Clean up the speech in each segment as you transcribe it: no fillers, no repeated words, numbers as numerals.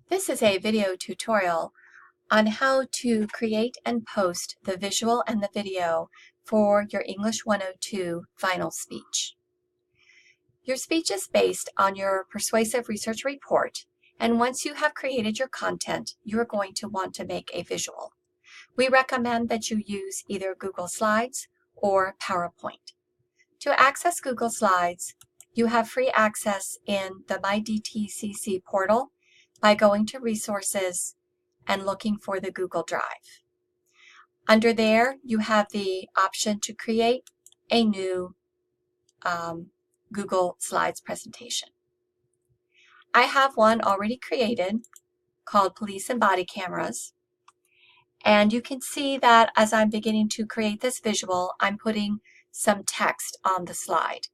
This is a video tutorial on how to create and post the visual and the video for your English 102 final speech. Your speech is based on your persuasive research report, and once you have created your content, you're going to want to make a visual. We recommend that you use either Google Slides or PowerPoint. To access Google Slides, you have free access in the MyDTCC portal by going to Resources and looking for the Google Drive. Under there, you have the option to create a new Google Slides presentation. I have one already created called Police and Body Cameras. And you can see that as I'm beginning to create this visual, I'm putting some text on the slide.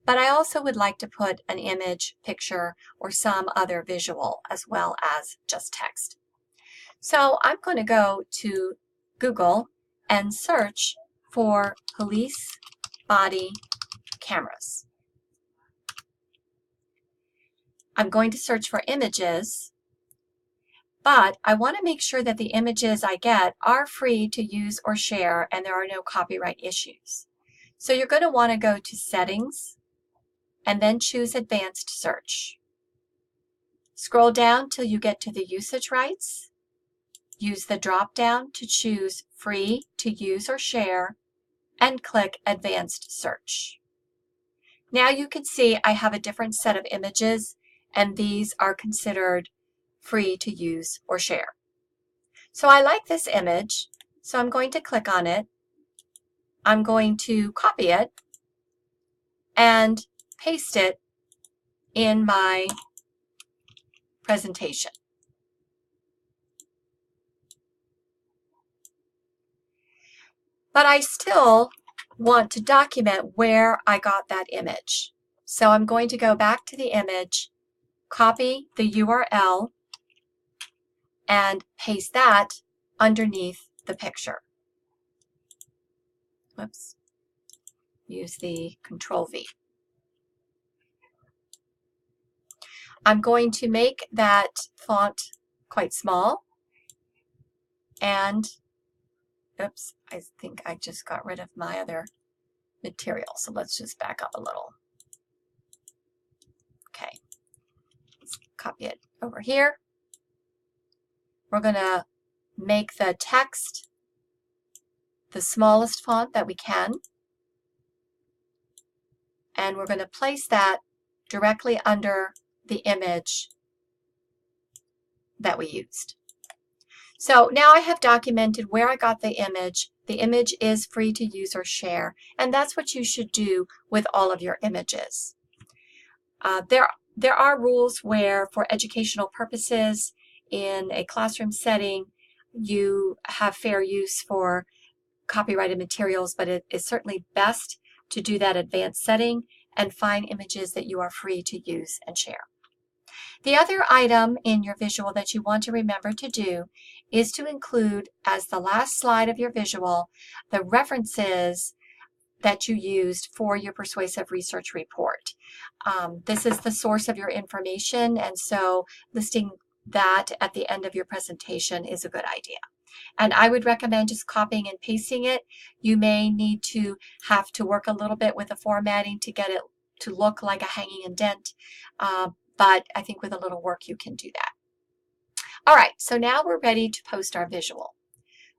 But I also would like to put an image, picture, or some other visual as well as just text. So I'm going to go to Google and search for police body cameras. I'm going to search for images, but I want to make sure that the images I get are free to use or share and there are no copyright issues. So you're going to want to go to Settings and then choose Advanced Search. Scroll down till you get to the usage rights. Use the drop-down to choose Free to Use or Share and click Advanced Search. Now you can see I have a different set of images and these are considered free to use or share. So I like this image, so I'm going to click on it. I'm going to copy it and paste it in my presentation. But I still want to document where I got that image. So I'm going to go back to the image, copy the URL, and paste that underneath the picture. Whoops. Use the Control-V. I'm going to make that font quite small. And, oops, I think I just got rid of my other material. So let's just back up a little. Okay. Let's copy it over here. We're going to make the text the smallest font that we can. And we're going to place that directly under the image that we used. So now I have documented where I got the image. The image is free to use or share, and that's what you should do with all of your images. There are rules where, for educational purposes, in a classroom setting, you have fair use for copyrighted materials, but it is certainly best to do that advanced setting and find images that you are free to use and share. The other item in your visual that you want to remember to do is to include, as the last slide of your visual, the references that you used for your persuasive research report. This is the source of your information, and so listing that at the end of your presentation is a good idea. And I would recommend just copying and pasting it. You may need to have to work a little bit with the formatting to get it to look like a hanging indent, but I think with a little work you can do that. All right, so now we're ready to post our visual.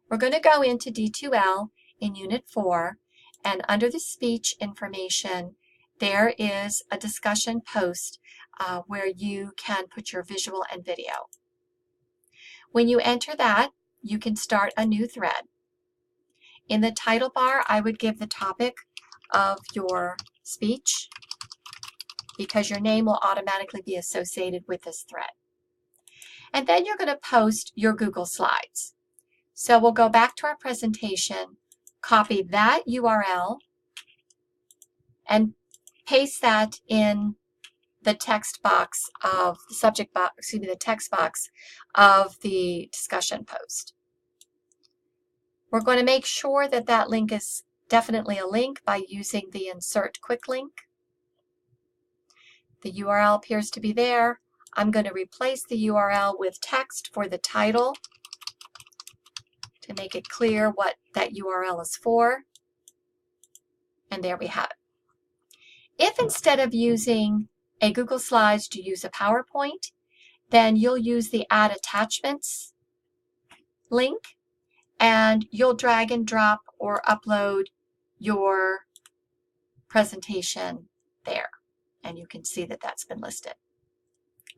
We're going to go into D2L in Unit 4, and under the speech information, there is a discussion post where you can put your visual and video. When you enter that, you can start a new thread. In the title bar, I would give the topic of your speech because your name will automatically be associated with this thread. And then you're going to post your Google Slides. So we'll go back to our presentation, copy that URL, and paste that in the text box of the subject box, excuse me, the text box of the discussion post. We're going to make sure that that link is definitely a link by using the Insert Quick Link. The URL appears to be there. I'm going to replace the URL with text for the title to make it clear what that URL is for. And there we have it. If instead of using a Google Slides, you use a PowerPoint, then you'll use the Add Attachments link, and you'll drag and drop or upload your presentation there. And you can see that that's been listed.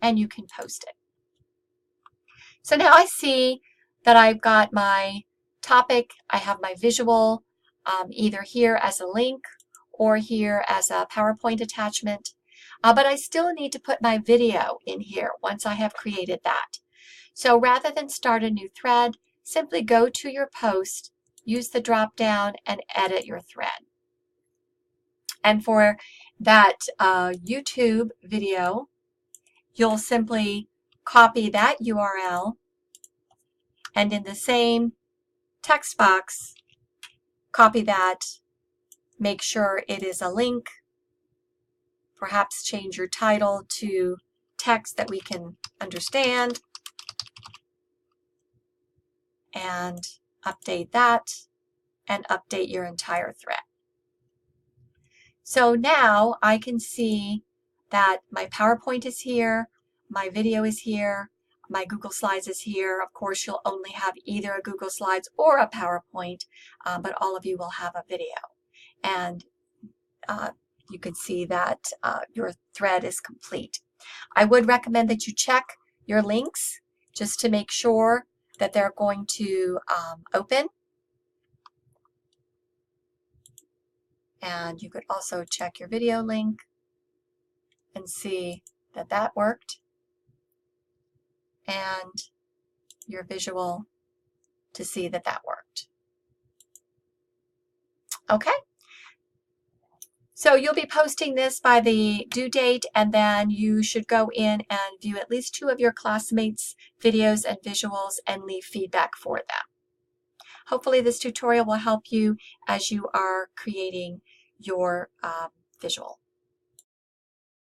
And you can post it. So now I see that I've got my topic, I have my visual, either here as a link or here as a PowerPoint attachment. But I still need to put my video in here once I have created that. So rather than start a new thread, simply go to your post, use the drop down, and edit your thread. And for that YouTube video, you'll simply copy that URL and in the same text box, copy that, make sure it is a link, perhaps change your title to text that we can understand, and update that, and update your entire thread. So now I can see that my PowerPoint is here, my video is here, my Google Slides is here. Of course, you'll only have either a Google Slides or a PowerPoint, but all of you will have a video. And you can see that your thread is complete. I would recommend that you check your links just to make sure that they're going to open. And you could also check your video link and see that that worked, and your visual to see that that worked. Okay. So you'll be posting this by the due date, and then you should go in and view at least 2 of your classmates' videos and visuals and leave feedback for them. Hopefully this tutorial will help you as you are creating your visual.